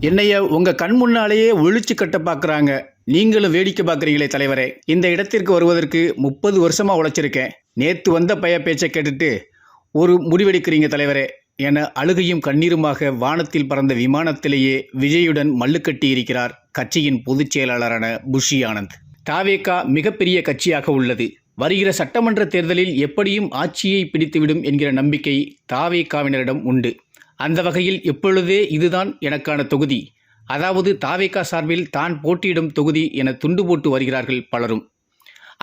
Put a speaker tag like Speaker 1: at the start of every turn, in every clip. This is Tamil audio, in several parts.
Speaker 1: என்னைய உங்க கண் முன்னாலேயே ஒழிச்சு கட்ட பார்க்குறாங்க. நீங்களும் வேடிக்கை பார்க்குறீங்களே தலைவரே. இந்த இடத்திற்கு வருவதற்கு 30 வருஷமா உழைச்சிருக்கேன். நேத்து வந்த பேச்சை கேட்டுட்டு ஒரு முடிவெடுக்கிறீங்க தலைவரே என அழுகையும் கண்ணீருமாக வானத்தில் பறந்த விமானத்திலேயே விஜயுடன் மல்லுக்கட்டி இருக்கிறார் கட்சியின் பொதுச் செயலாளரான புஷி ஆனந்த். தாவேகா மிகப்பெரிய கட்சியாக உள்ளது. வருகிற சட்டமன்ற தேர்தலில் எப்படியும் ஆட்சியை பிடித்துவிடும் என்கிற நம்பிக்கை தாவேகாவினரிடம் உண்டு. அந்த வகையில் எப்பொழுதே இதுதான் எனக்கான தொகுதி, அதாவது தாவேகா சார்பில் தான் போட்டியிடும் தொகுதி என துண்டு போட்டு வருகிறார்கள் பலரும்.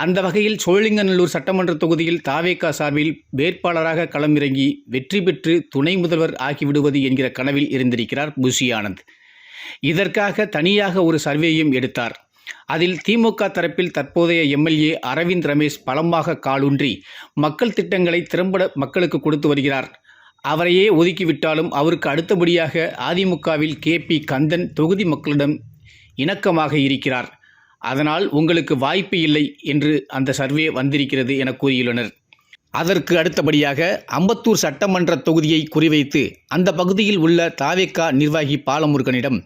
Speaker 1: அந்த வகையில் சோழிங்கநல்லூர் சட்டமன்ற தொகுதியில் தாவேகா சார்பில் வேட்பாளராக களமிறங்கி வெற்றி பெற்று துணை முதல்வர் ஆகிவிடுவது என்கிற கனவில் இருந்திருக்கிறார் புஷி ஆனந்த். இதற்காக தனியாக ஒரு சர்வேயும் எடுத்தார். அதில் திமுக தரப்பில் தற்போதைய எம்எல்ஏ அரவிந்த் ரமேஷ் பலமாக காலூன்றி மக்கள் திட்டங்களை திறம்பட மக்களுக்கு கொடுத்து வருகிறார். அவரையே ஒதுக்கிவிட்டாலும் அவருக்கு அடுத்தபடியாக அதிமுகவில் KP கந்தன் தொகுதி மக்களிடம் இணக்கமாக இருக்கிறார். அதனால் உங்களுக்கு வாய்ப்பு இல்லை என்று அந்த சர்வே வந்திருக்கிறது என கூறியுள்ளனர். அதற்கு அடுத்தபடியாக அம்பத்தூர் சட்டமன்ற தொகுதியை குறிவைத்து அந்த பகுதியில் உள்ள தாவேகா நிர்வாகி பாலமுருகனிடம்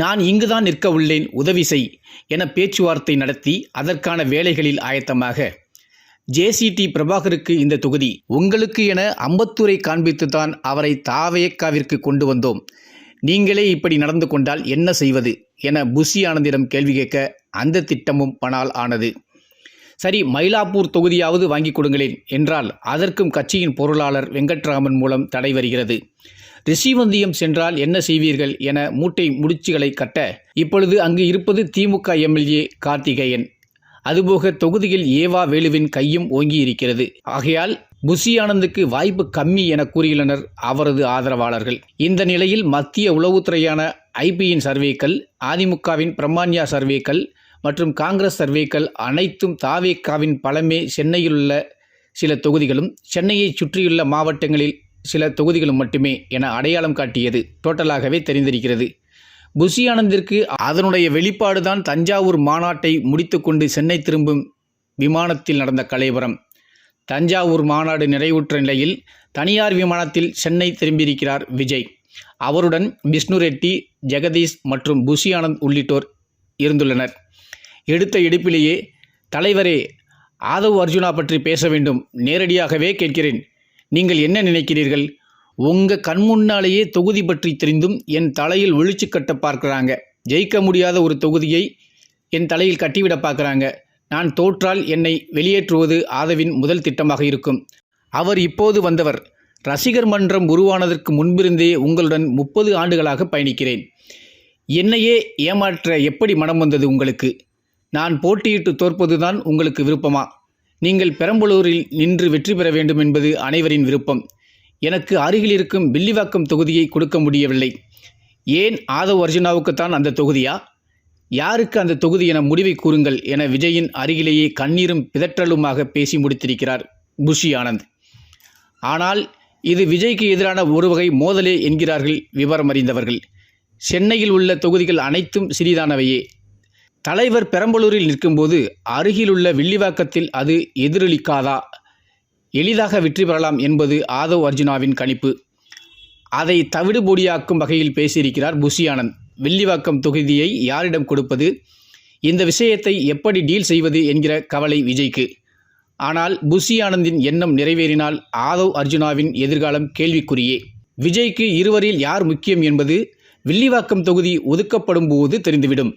Speaker 1: நான் இங்குதான் நிற்க உள்ளேன், உதவி செய் என பேச்சுவார்த்தை நடத்தி அதற்கான வேலைகளில் ஆயத்தமாக JCT பிரபாகருக்கு இந்த தொகுதி உங்களுக்கு என அம்பத்தூரை காண்பித்துத்தான் அவரை தாவேகாவிற்கு கொண்டு வந்தோம். நீங்களே இப்படி நடந்து கொண்டால் என்ன செய்வது என புஷி ஆனந்திடம் கேள்வி கேட்க அந்த திட்டமும் பணால் ஆனது. சரி, மயிலாப்பூர் தொகுதியாவது வாங்கி கொடுங்களேன் என்றால் அதற்கும் கட்சியின் பொருளாளர் வெங்கட்ராமன் மூலம் தடை வருகிறது. ரிஷிவந்தியம் சென்றால் என்ன செய்வீர்கள் என மூட்டை முடிச்சுகளை கட்ட இப்பொழுது அங்கு இருப்பது திமுக MLA கார்த்திகேயன். அதுபோக தொகுதியில் ஏவா வேலுவின் கையும் ஓங்கி இருக்கிறது. ஆகையால் புஷி ஆனந்துக்கு வாய்ப்பு கம்மி என கூறியுள்ளனர் அவரது ஆதரவாளர்கள். இந்த நிலையில் மத்திய உளவுத்துறையான IBயின் சர்வேக்கள், அதிமுகவின் பிரமாண்யா சர்வேக்கள் மற்றும் காங்கிரஸ் சர்வேக்கள் அனைத்தும் தாவேகாவின் பலமே சென்னையிலுள்ள சில தொகுதிகளும் சென்னையை சுற்றியுள்ள மாவட்டங்களில் சில தொகுதிகளும் மட்டுமே என அடையாளம் காட்டியது டோட்டலாகவே தெரிந்திருக்கிறது. புஷி ஆனந்திற்கு அதனுடைய வெளிப்பாடுதான் தஞ்சாவூர் மாநாட்டை முடித்துக்கொண்டு சென்னை திரும்பும் விமானத்தில் நடந்த கலவரம். தஞ்சாவூர் மாநாடு நிறைவுற்ற நிலையில் தனியார் விமானத்தில் சென்னை திரும்பியிருக்கிறார் விஜய். அவருடன் விஷ்ணு ரெட்டி, ஜெகதீஷ் மற்றும் புஷி ஆனந்த் உள்ளிட்டோர் இருந்துள்ளனர். எடுத்த எடுப்பிலேயே தலைவரே, ஆதவ் அர்ஜுனா பற்றி பேச வேண்டும், நேரடியாகவே கேட்கிறேன், நீங்கள் என்ன நினைக்கிறீர்கள்? உங்கள் கண் முன்னாலேயே தொகுதி பற்றி தெரிந்தும் என் தலையில் ஒழிச்சு கட்ட பார்க்குறாங்க. ஜெயிக்க முடியாத ஒரு தொகுதியை என் தலையில் கட்டிவிட பார்க்குறாங்க. நான் தோற்றால் என்னை வெளியேற்றுவது ஆதவின் முதல் திட்டமாக இருக்கும். அவர் இப்போது வந்தவர். ரசிகர் மன்றம் உருவானதற்கு முன்பிருந்தே உங்களுடன் 30 ஆண்டுகளாக பயணிக்கிறேன். என்னையே ஏமாற்ற எப்படி மனம் வந்தது உங்களுக்கு? நான் போட்டியிட்டு தோற்பதுதான் உங்களுக்கு விருப்பமா? நீங்கள் பெரம்பலூரில் நின்று வெற்றி பெற வேண்டும் என்பது அனைவரின் விருப்பம். எனக்கு அருகில் இருக்கும் வில்லிவாக்கம் தொகுதியை கொடுக்க முடியவில்லை. ஏன் ஆதவ் அர்ஜுனாவுக்குத்தான் அந்த தொகுதியா? யாருக்கு அந்த தொகுதி என முடிவை கூறுங்கள் என விஜயின் அருகிலேயே கண்ணீரும் பிதற்றலுமாக பேசி முடித்திருக்கிறார் புஷி ஆனந்த். ஆனால் இது விஜய்க்கு எதிரான ஒரு வகை மோதலே என்கிறார்கள் விவரம் அறிந்தவர்கள். சென்னையில் உள்ள தொகுதிகள் அனைத்தும் சிறிதானவையே. தலைவர் பெரம்பலூரில் நிற்கும்போது அருகிலுள்ள வில்லிவாக்கத்தில் அது எதிரொலிக்காதா? எளிதாக வெற்றி பெறலாம் என்பது ஆதவ் அர்ஜுனாவின் கணிப்பு. அதை தவிடுபொடியாக்கும் வகையில் பேசியிருக்கிறார் புஷி ஆனந்த். வில்லிவாக்கம் தொகுதியை யாரிடம் கொடுப்பது, இந்த விஷயத்தை எப்படி டீல் செய்வது என்கிற கவலை விஜய்க்கு. ஆனால் புஷி ஆனந்தின் எண்ணம் நிறைவேறினால் ஆதவ் அர்ஜுனாவின் எதிர்காலம் கேள்விக்குறியே. விஜய்க்கு இருவரில் யார் முக்கியம் என்பது வில்லிவாக்கம் தொகுதி ஒதுக்கப்படும் போது தெரிந்துவிடும்.